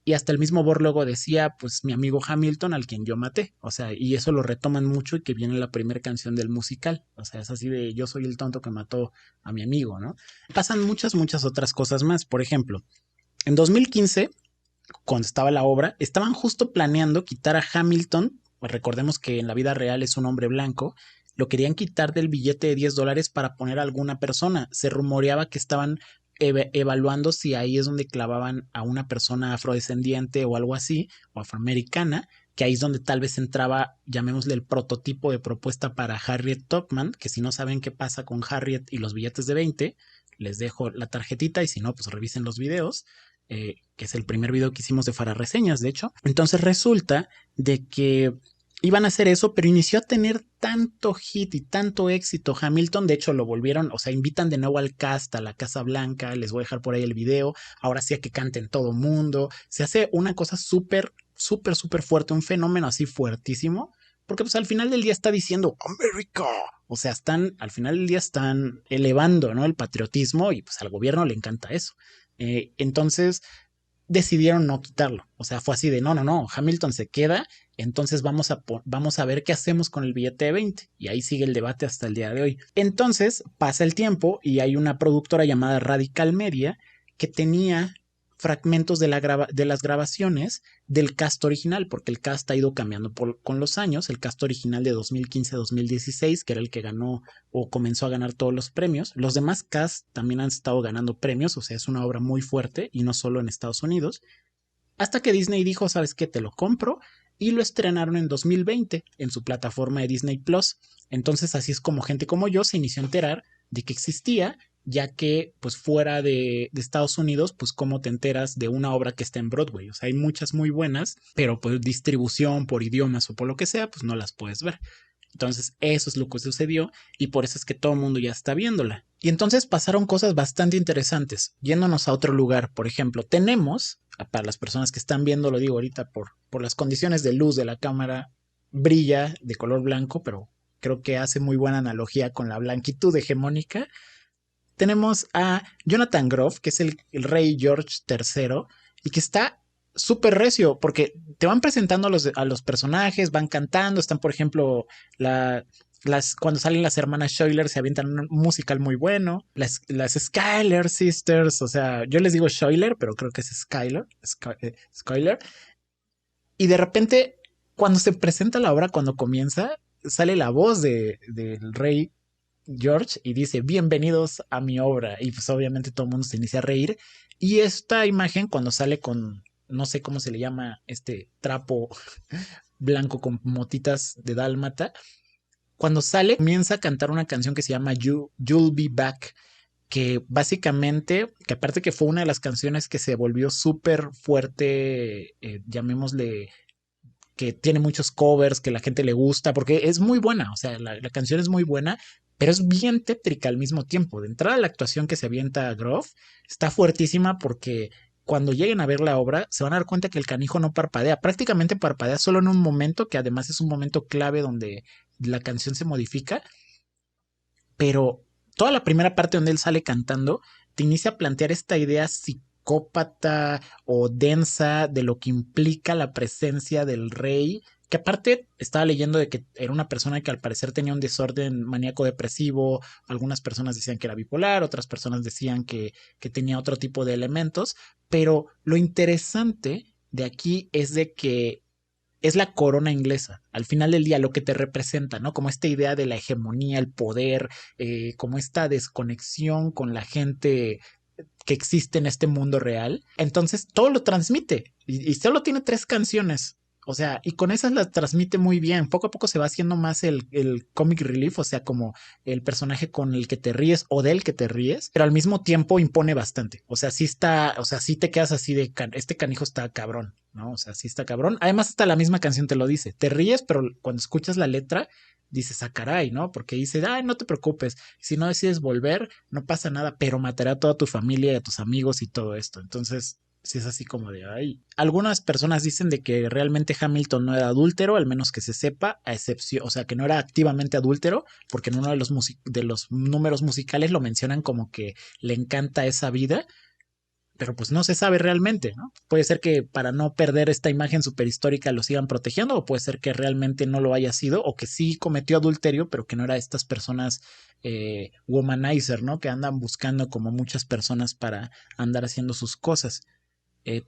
Y hasta el mismo Burr luego decía, pues mi amigo Hamilton al quien yo maté. O sea, y eso lo retoman mucho y que viene la primera canción del musical. O sea, es así de yo soy el tonto que mató a mi amigo, ¿no? Pasan muchas otras cosas más. Por ejemplo, en 2015, cuando estaba la obra, estaban justo planeando quitar a Hamilton. Pues recordemos que en la vida real es un hombre blanco. Lo querían quitar del billete de $10 para poner a alguna persona. Se rumoreaba que estaban evaluando si ahí es donde clavaban a una persona afrodescendiente o algo así, o afroamericana, que ahí es donde tal vez entraba, llamémosle el prototipo de propuesta para Harriet Tubman, que si no saben qué pasa con Harriet y los billetes de 20, les dejo la tarjetita y si no, pues revisen los videos, que es el primer video que hicimos de Fara Reseñas, de hecho. Entonces resulta de que iban a hacer eso, pero inició a tener tanto hit y tanto éxito Hamilton, de hecho lo volvieron, o sea, invitan de nuevo al cast a la Casa Blanca, les voy a dejar por ahí el video, ahora sí a que canten todo mundo, se hace una cosa súper fuerte, un fenómeno así fuertísimo, porque pues al final del día está diciendo América, o sea, al final del día están elevando, ¿no? El patriotismo y pues al gobierno le encanta eso. Entonces decidieron no quitarlo. O sea, fue así de no, Hamilton se queda Entonces vamos a ver qué hacemos con el billete de 20. Y ahí sigue el debate hasta el día de hoy. Entonces pasa el tiempo y hay una productora llamada Radical Media que tenía fragmentos de las grabaciones del cast original, porque el cast ha ido cambiando con los años. El cast original de 2015 a 2016, que era el que ganó o comenzó a ganar todos los premios. Los demás cast también han estado ganando premios, o sea, es una obra muy fuerte y no solo en Estados Unidos. Hasta que Disney dijo, ¿sabes qué? Te lo compro. Y lo estrenaron en 2020 en su plataforma de Disney Plus. Entonces así es como gente como yo se inició a enterar de que existía, ya que pues fuera de Estados Unidos, pues cómo te enteras de una obra que está en Broadway. O sea, hay muchas muy buenas, pero pues distribución por idiomas o por lo que sea, pues no las puedes ver. Entonces, eso es lo que sucedió y por eso es que todo el mundo ya está viéndola. Y entonces pasaron cosas bastante interesantes. Yéndonos a otro lugar, por ejemplo, tenemos, para las personas que están viendo, lo digo ahorita por las condiciones de luz de la cámara, brilla de color blanco, pero creo que hace muy buena analogía con la blanquitud hegemónica. Tenemos a Jonathan Groff, que es el rey George III, y que está súper recio, porque te van presentando a los personajes, van cantando, están, por ejemplo, cuando salen las hermanas Schuyler se avientan un musical muy bueno, las Schuyler Sisters, o sea, yo les digo Schuyler, pero creo que es Schuyler, y de repente, cuando se presenta la obra, cuando comienza, sale la voz del rey George y dice, bienvenidos a mi obra. Y pues obviamente todo el mundo se inicia a reír. Y esta imagen cuando sale con, no sé cómo se le llama, este trapo blanco con motitas de dálmata, cuando sale comienza a cantar una canción que se llama You'll Be Back, que básicamente, que aparte que fue una de las canciones que se volvió súper fuerte, llamémosle que tiene muchos covers, que la gente le gusta, porque es muy buena, o sea, la canción es muy buena, pero es bien tétrica al mismo tiempo. De entrada, la actuación que se avienta a Groff está fuertísima porque cuando lleguen a ver la obra se van a dar cuenta que el canijo no parpadea, prácticamente parpadea solo en un momento, que además es un momento clave donde la canción se modifica, pero toda la primera parte donde él sale cantando te inicia a plantear esta idea psicópata o densa de lo que implica la presencia del rey, que aparte estaba leyendo de que era una persona que al parecer tenía un desorden maníaco depresivo, algunas personas decían que era bipolar, otras personas decían que tenía otro tipo de elementos, pero lo interesante de aquí es de que es la corona inglesa. Al final del día, lo que te representa, ¿no? Como esta idea de la hegemonía, el poder, como esta desconexión con la gente que existe en este mundo real. Entonces, todo lo transmite. Y solo tiene 3 canciones. O sea, y con esas las transmite muy bien. Poco a poco se va haciendo más el comic relief, o sea, como el personaje con el que te ríes o del que te ríes, pero al mismo tiempo impone bastante. O sea, sí está, o sea, sí te quedas así de, este canijo está cabrón, ¿no? O sea, sí está cabrón. Además, hasta la misma canción te lo dice. Te ríes, pero cuando escuchas la letra, dices, ah, caray, ¿no? Porque dice, ay, no te preocupes, si no decides volver, no pasa nada, pero matará a toda tu familia y a tus amigos y todo esto. Entonces, sí es así como de, ay. Algunas personas dicen de que realmente Hamilton no era adúltero, al menos que se sepa, a excepción, o sea, que no era activamente adúltero, porque en uno de los números musicales lo mencionan como que le encanta esa vida, pero pues no se sabe realmente, ¿no? Puede ser que para no perder esta imagen superhistórica lo sigan protegiendo, o puede ser que realmente no lo haya sido, o que sí cometió adulterio, pero que no era estas personas womanizer, ¿no? Que andan buscando como muchas personas para andar haciendo sus cosas.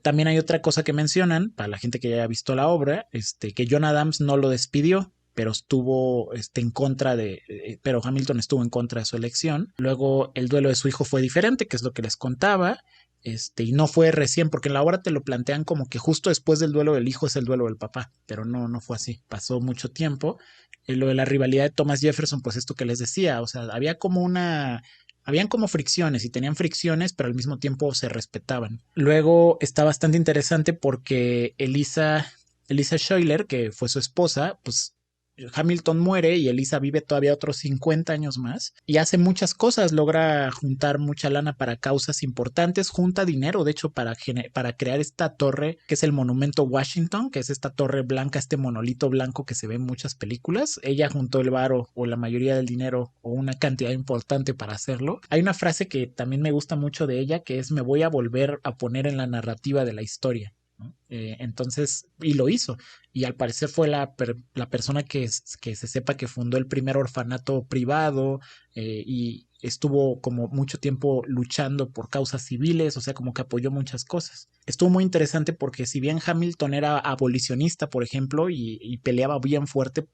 También hay otra cosa que mencionan, para la gente que ya haya visto la obra, que John Adams no lo despidió, pero estuvo en contra pero Hamilton estuvo en contra de su elección. Luego el duelo de su hijo fue diferente, que es lo que les contaba, y no fue recién, porque en la obra te lo plantean como que justo después del duelo del hijo es el duelo del papá, pero no, no fue así, pasó mucho tiempo. Lo de la rivalidad de Thomas Jefferson, pues esto que les decía, o sea, habían como fricciones y tenían fricciones, pero al mismo tiempo se respetaban. Luego está bastante interesante porque Elisa Schuyler, que fue su esposa, pues Hamilton muere y Elisa vive todavía otros 50 años más y hace muchas cosas, logra juntar mucha lana para causas importantes, junta dinero, de hecho, para crear esta torre que es el Monumento Washington, que es esta torre blanca, este monolito blanco que se ve en muchas películas. Ella juntó el varo o la mayoría del dinero o una cantidad importante para hacerlo. Hay una frase que también me gusta mucho de ella que es: me voy a volver a poner en la narrativa de la historia. ¿no? Entonces, y lo hizo. Y al parecer fue la persona que se sepa que fundó el primer orfanato privado y estuvo como mucho tiempo luchando por causas civiles, o sea, como que apoyó muchas cosas. Estuvo muy interesante porque si bien Hamilton era abolicionista, por ejemplo, y peleaba bien fuerte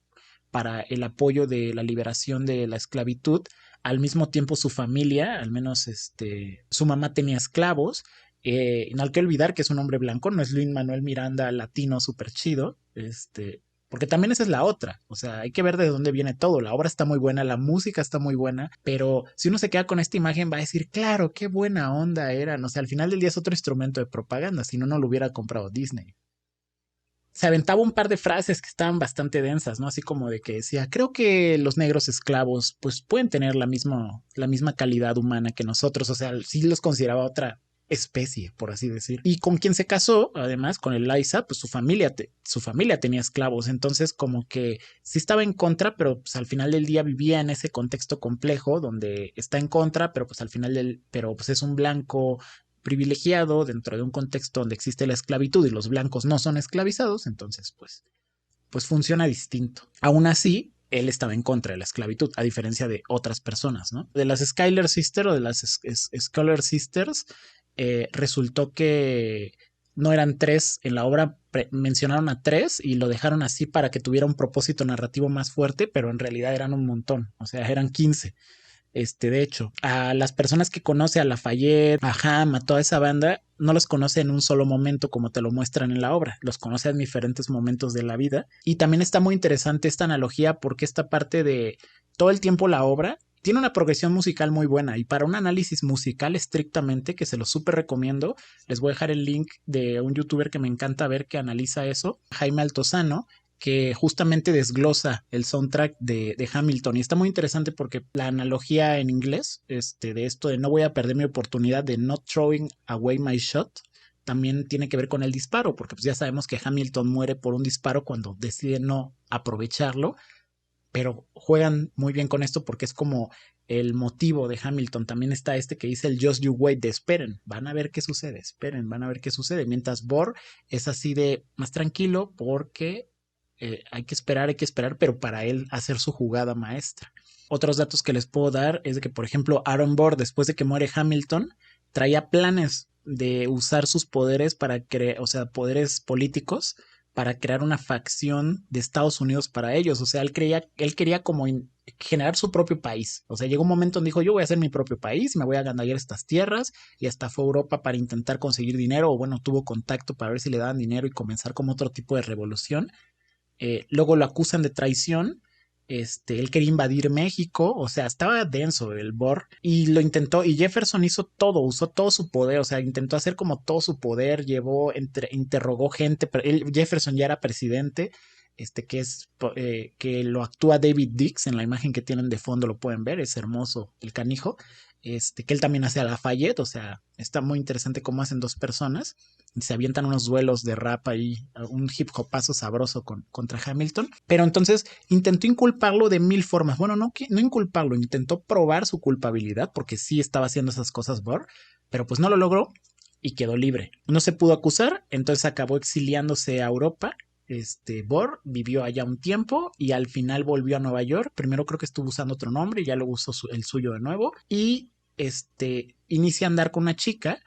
para el apoyo de la liberación de la esclavitud, al mismo tiempo su familia, al menos su mamá tenía esclavos. No hay que olvidar que es un hombre blanco, no es Luis Manuel Miranda latino súper chido, porque también esa es la otra, o sea, hay que ver de dónde viene todo, la obra está muy buena, la música está muy buena, pero si uno se queda con esta imagen va a decir, claro, qué buena onda eran, o sea, al final del día es otro instrumento de propaganda, si no, no lo hubiera comprado Disney. Se aventaba un par de frases que estaban bastante densas, ¿no? Así como de que decía, creo que los negros esclavos pues pueden tener la misma calidad humana que nosotros, o sea, sí los consideraba otra especie, por así decir. Y con quien se casó, además, con Eliza, pues su familia tenía esclavos, entonces como que sí estaba en contra, pero pues al final del día vivía en ese contexto complejo donde está en contra, pero pues al final pero pues es un blanco privilegiado dentro de un contexto donde existe la esclavitud y los blancos no son esclavizados, entonces pues funciona distinto. Aún así, él estaba en contra de la esclavitud, a diferencia de otras personas, ¿no? De las Skyler Sisters o de las Scholar Sisters, resultó que no eran tres en la obra, mencionaron a tres y lo dejaron así para que tuviera un propósito narrativo más fuerte, pero en realidad eran un montón, o sea, eran 15. De hecho, a las personas que conoce a Lafayette, a Ham, a toda esa banda, no los conoce en un solo momento como te lo muestran en la obra, los conoce en diferentes momentos de la vida. Y también está muy interesante esta analogía porque esta parte de todo el tiempo la obra tiene una progresión musical muy buena y para un análisis musical estrictamente, que se lo súper recomiendo, les voy a dejar el link de un youtuber que me encanta ver que analiza eso, Jaime Altozano, que justamente desglosa el soundtrack de Hamilton. Y está muy interesante porque la analogía en inglés de esto de no voy a perder mi oportunidad de not throwing away my shot también tiene que ver con el disparo, porque pues ya sabemos que Hamilton muere por un disparo cuando decide no aprovecharlo, pero juegan muy bien con esto porque es como el motivo de Hamilton. También está que dice el just you wait, de esperen, van a ver qué sucede, esperen, van a ver qué sucede. Mientras Bor es así de más tranquilo porque hay que esperar, pero para él hacer su jugada maestra. Otros datos que les puedo dar es de que, por ejemplo, Aaron Burr, después de que muere Hamilton, traía planes de usar sus poderes para crear, o sea, poderes políticos para crear una facción de Estados Unidos para ellos. O sea, él quería como generar su propio país. O sea, llegó un momento donde dijo, yo voy a hacer mi propio país y me voy a ganar estas tierras y hasta fue a Europa para intentar conseguir dinero o bueno, tuvo contacto para ver si le daban dinero y comenzar como otro tipo de revolución. Luego lo acusan de traición. Él quería invadir México, o sea, estaba denso el Bor y lo intentó. Y Jefferson hizo todo, usó todo su poder, o sea, intentó hacer como todo su poder, interrogó gente, pero Jefferson ya era presidente, que lo actúa David Dix en la imagen que tienen de fondo, lo pueden ver, es hermoso el canijo. Que él también hace a Lafayette, o sea, está muy interesante cómo hacen dos personas se avientan unos duelos de rap ahí, un hip hopazo sabroso contra Hamilton. Pero entonces intentó inculparlo de mil formas. Bueno, no inculparlo, intentó probar su culpabilidad porque sí estaba haciendo esas cosas Burr, pero pues no lo logró y quedó libre. No se pudo acusar, entonces acabó exiliándose a Europa. Burr vivió allá un tiempo y al final volvió a Nueva York. Primero creo que estuvo usando otro nombre y ya luego usó el suyo de nuevo. Y inicia a andar con una chica,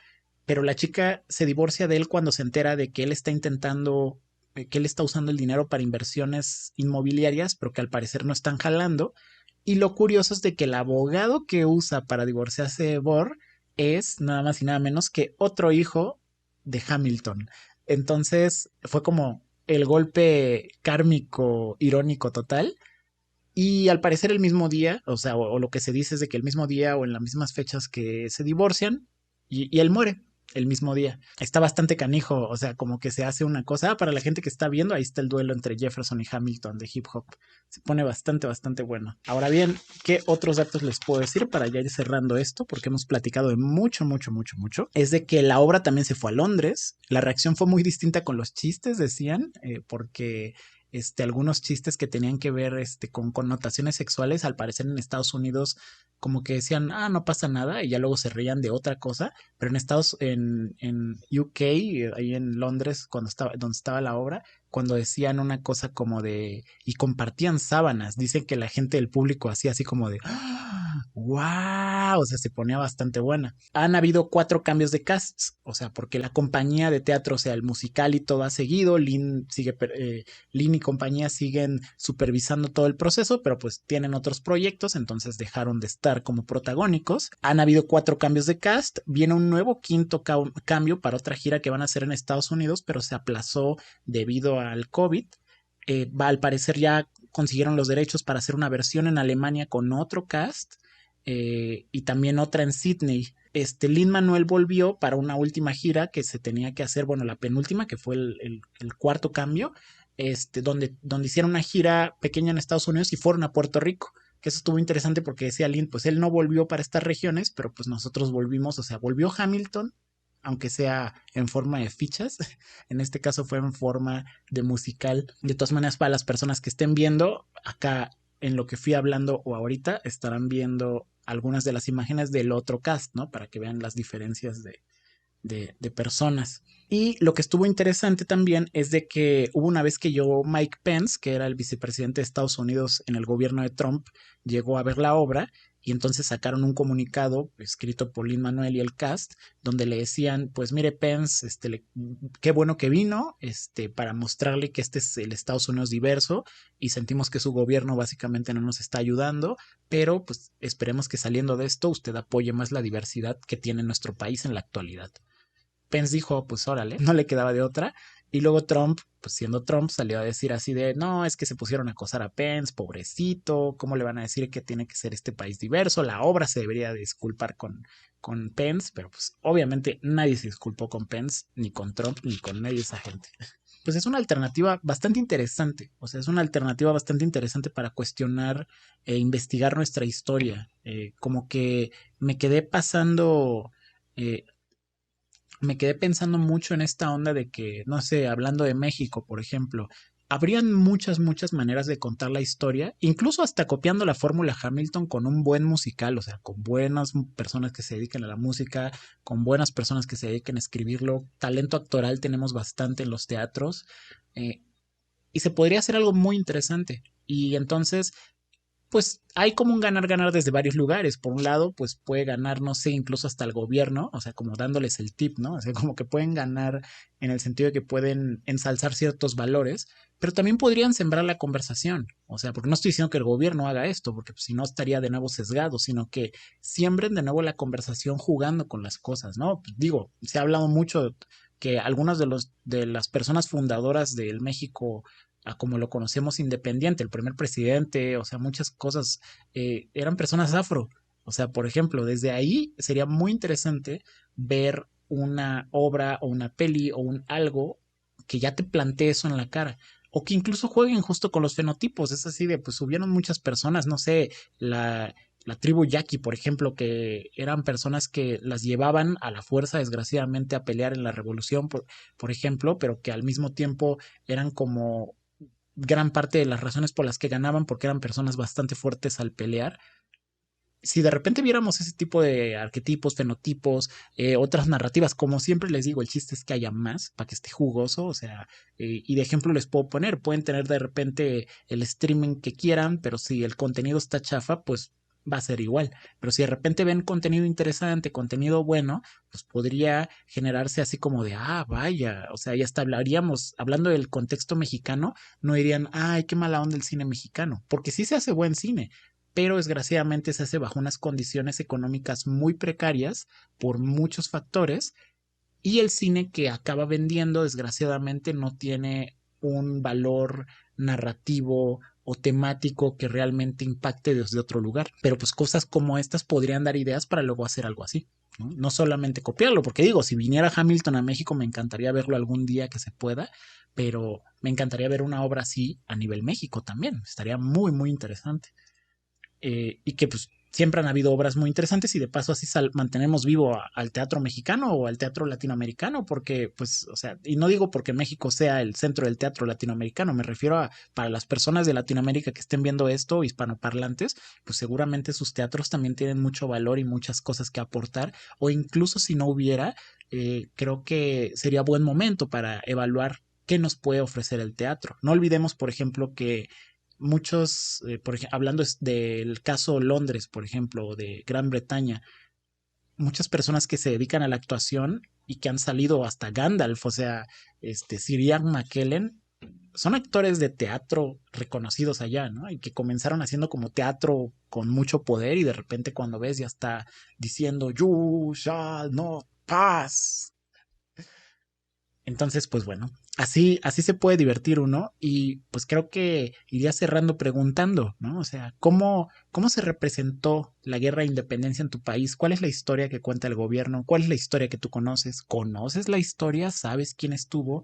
pero la chica se divorcia de él cuando se entera de que él está intentando, que él está usando el dinero para inversiones inmobiliarias, pero que al parecer no están jalando. Y lo curioso es de que el abogado que usa para divorciarse de Burr es nada más y nada menos que otro hijo de Hamilton. Entonces fue como el golpe kármico, irónico total. Y al parecer el mismo día, o sea, o lo que se dice es de que el mismo día o en las mismas fechas que se divorcian y él muere el mismo día. Está bastante canijo, o sea, como que se hace una cosa. Para la gente que está viendo, ahí está el duelo entre Jefferson y Hamilton de hip hop. Se pone bastante, bastante bueno. Ahora bien, ¿qué otros datos les puedo decir para ya ir cerrando esto? Porque hemos platicado de mucho, mucho, mucho, mucho. Es de que la obra también se fue a Londres. La reacción fue muy distinta con los chistes, decían, porque algunos chistes que tenían que ver con connotaciones sexuales, al parecer en Estados Unidos como que decían, ah, no pasa nada, y ya luego se reían de otra cosa, pero en UK, ahí en Londres, donde estaba la obra, cuando decían una cosa como de, y compartían sábanas, dicen que la gente del público hacía así como de, wow, o sea, se ponía bastante buena. Han habido 4 cambios de casts, o sea, porque la compañía de teatro, o sea, el musical y todo ha seguido, Lin y compañía siguen supervisando todo el proceso, pero pues tienen otros proyectos, entonces dejaron de estar como protagónicos. Han habido 4 cambios de cast, viene un nuevo quinto cambio para otra gira que van a hacer en Estados Unidos, pero se aplazó debido al COVID. Al parecer ya consiguieron los derechos para hacer una versión en Alemania con otro cast, y también otra en Sydney. Lin-Manuel volvió para una última gira que se tenía que hacer, bueno, la penúltima, que fue el cuarto cambio, donde hicieron una gira pequeña en Estados Unidos y fueron a Puerto Rico. Que eso estuvo interesante porque decía Lin, pues él no volvió para estas regiones, pero pues nosotros volvimos, o sea, volvió Hamilton, aunque sea en forma de fichas. En este caso fue en forma de musical. De todas maneras, para las personas que estén viendo, acá en lo que fui hablando o ahorita, estarán viendo algunas de las imágenes del otro cast, ¿no? Para que vean las diferencias de personas. Y lo que estuvo interesante también es de que hubo una vez que llegó Mike Pence, que era el vicepresidente de Estados Unidos en el gobierno de Trump, llegó a ver la obra y entonces sacaron un comunicado escrito por Lin-Manuel y el cast, donde le decían, pues mire Pence, qué bueno que vino, para mostrarle que este es el Estados Unidos diverso y sentimos que su gobierno básicamente no nos está ayudando, pero pues esperemos que saliendo de esto usted apoye más la diversidad que tiene nuestro país en la actualidad. Pence dijo, pues órale, no le quedaba de otra. Y luego Trump, pues siendo Trump, salió a decir así de, no, es que se pusieron a acosar a Pence, pobrecito, ¿cómo le van a decir que tiene que ser este país diverso? La obra se debería disculpar con Pence, pero pues obviamente nadie se disculpó con Pence, ni con Trump, ni con nadie de esa gente. Pues es una alternativa bastante interesante, o sea, es una alternativa bastante interesante para cuestionar e investigar nuestra historia. Como que me quedé pasando eh, me quedé pensando mucho en esta onda de que, no sé, hablando de México, por ejemplo, habrían muchas maneras de contar la historia, incluso hasta copiando la fórmula Hamilton con un buen musical, o sea, con buenas personas que se dediquen a la música, con buenas personas que se dediquen a escribirlo. Talento actoral tenemos bastante en los teatros, eh, y se podría hacer algo muy interesante. Y entonces pues hay como un ganar-ganar desde varios lugares. Por un lado, pues puede ganar, no sé, incluso hasta el gobierno, o sea, como dándoles el tip, ¿no? O sea, como que pueden ganar en el sentido de que pueden ensalzar ciertos valores, pero también podrían sembrar la conversación. O sea, porque no estoy diciendo que el gobierno haga esto, porque pues, si no estaría de nuevo sesgado, sino que siembren de nuevo la conversación jugando con las cosas, ¿no? Digo, se ha hablado mucho que algunas de las personas fundadoras del México a como lo conocemos independiente, el primer presidente, o sea, muchas cosas, eran personas afro. O sea, por ejemplo, desde ahí sería muy interesante ver una obra o una peli o un algo que ya te plantee eso en la cara. O que incluso jueguen justo con los fenotipos. Es así de, pues hubieron muchas personas, no sé, la tribu Yaqui, por ejemplo, que eran personas que las llevaban a la fuerza, desgraciadamente, a pelear en la revolución, por ejemplo, pero que al mismo tiempo eran como gran parte de las razones por las que ganaban porque eran personas bastante fuertes al pelear. Si de repente viéramos ese tipo de arquetipos, fenotipos, otras narrativas, como siempre les digo, el chiste es que haya más para que esté jugoso, o sea, y de ejemplo les puedo poner, pueden tener de repente el streaming que quieran, pero si el contenido está chafa, pues va a ser igual. Pero si de repente ven contenido interesante, contenido bueno, pues podría generarse así como de, ah, vaya, o sea, ya hasta hablaríamos, hablando del contexto mexicano, no dirían, ay, qué mala onda el cine mexicano, porque sí se hace buen cine, pero desgraciadamente se hace bajo unas condiciones económicas muy precarias por muchos factores, y el cine que acaba vendiendo desgraciadamente no tiene un valor narrativo o temático que realmente impacte desde otro lugar. Pero pues cosas como estas podrían dar ideas para luego hacer algo así. ¿No? No solamente copiarlo, porque digo, si viniera Hamilton a México me encantaría verlo algún día que se pueda, pero me encantaría ver una obra así a nivel México también. Estaría muy interesante. Y que pues siempre han habido obras muy interesantes y de paso así mantenemos vivo al teatro mexicano o al teatro latinoamericano, porque pues, o sea, y no digo porque México sea el centro del teatro latinoamericano, me refiero a para las personas de Latinoamérica que estén viendo esto, hispanoparlantes, pues seguramente sus teatros también tienen mucho valor y muchas cosas que aportar, o incluso si no hubiera, creo que sería buen momento para evaluar qué nos puede ofrecer el teatro. No olvidemos, por ejemplo, que muchos, hablando del caso Londres, por ejemplo, o de Gran Bretaña, muchas personas que se dedican a la actuación y que han salido hasta Gandalf, o sea, Sir Ian McKellen, son actores de teatro reconocidos allá, ¿no? Y que comenzaron haciendo como teatro con mucho poder y de repente cuando ves ya está diciendo, You shall not pass. Entonces, pues bueno, así se puede divertir uno y pues creo que iría cerrando preguntando, ¿no? O sea, ¿cómo se representó la guerra de independencia en tu país? ¿Cuál es la historia que cuenta el gobierno? ¿Cuál es la historia que tú conoces? ¿Conoces la historia? ¿Sabes quién estuvo?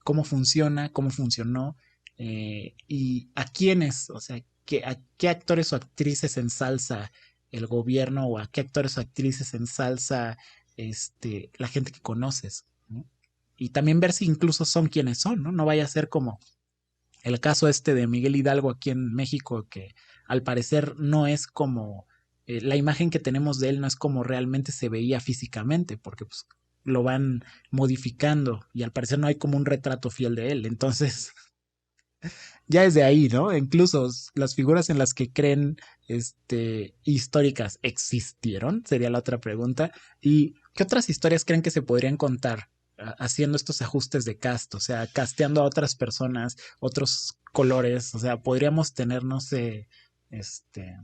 ¿Cómo funciona? ¿Cómo funcionó? ¿Y a quiénes? O sea, ¿a qué actores o actrices ensalza el gobierno o a qué actores o actrices ensalza la gente que conoces? ¿No? Y también ver si incluso son quienes son, ¿no? No vaya a ser como el caso de Miguel Hidalgo aquí en México, que al parecer no es como, la imagen que tenemos de él no es como realmente se veía físicamente, porque pues lo van modificando y al parecer no hay como un retrato fiel de él. Entonces, ya es de ahí, ¿no? Incluso las figuras en las que creen históricas existieron, sería la otra pregunta. ¿Y qué otras historias creen que se podrían contar haciendo estos ajustes de cast? O sea, casteando a otras personas, otros colores. O sea, podríamos tener, no sé, este,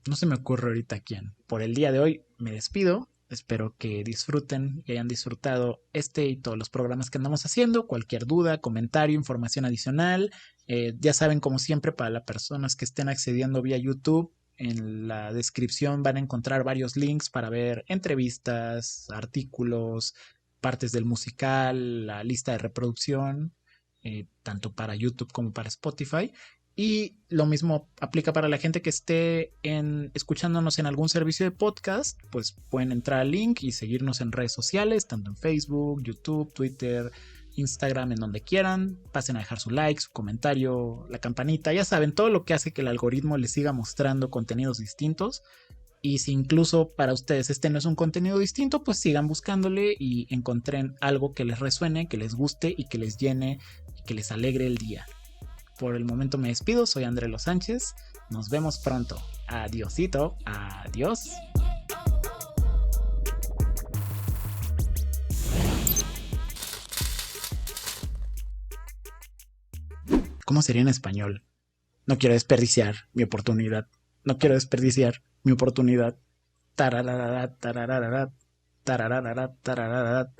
no se me ocurre ahorita quién. Por el día de hoy me despido. Espero que disfruten y hayan disfrutado y todos los programas que andamos haciendo. Cualquier duda, comentario, información adicional. Ya saben, como siempre, para las personas que estén accediendo vía YouTube, en la descripción van a encontrar varios links para ver entrevistas, artículos, partes del musical, la lista de reproducción, tanto para YouTube como para Spotify. Y lo mismo aplica para la gente que esté escuchándonos en algún servicio de podcast, pues pueden entrar al link y seguirnos en redes sociales, tanto en Facebook, YouTube, Twitter, Instagram, en donde quieran. Pasen a dejar su like, su comentario, la campanita, ya saben, todo lo que hace que el algoritmo les siga mostrando contenidos distintos. Y si incluso para ustedes este no es un contenido distinto, pues sigan buscándole y encuentren algo que les resuene, que les guste y que les llene y que les alegre el día. Por el momento me despido, soy André Los Sánchez, nos vemos pronto. Adiosito, adiós. ¿Cómo sería en español? No quiero desperdiciar mi oportunidad. No quiero desperdiciar mi oportunidad. Tararara, tararara, tararara, tararara.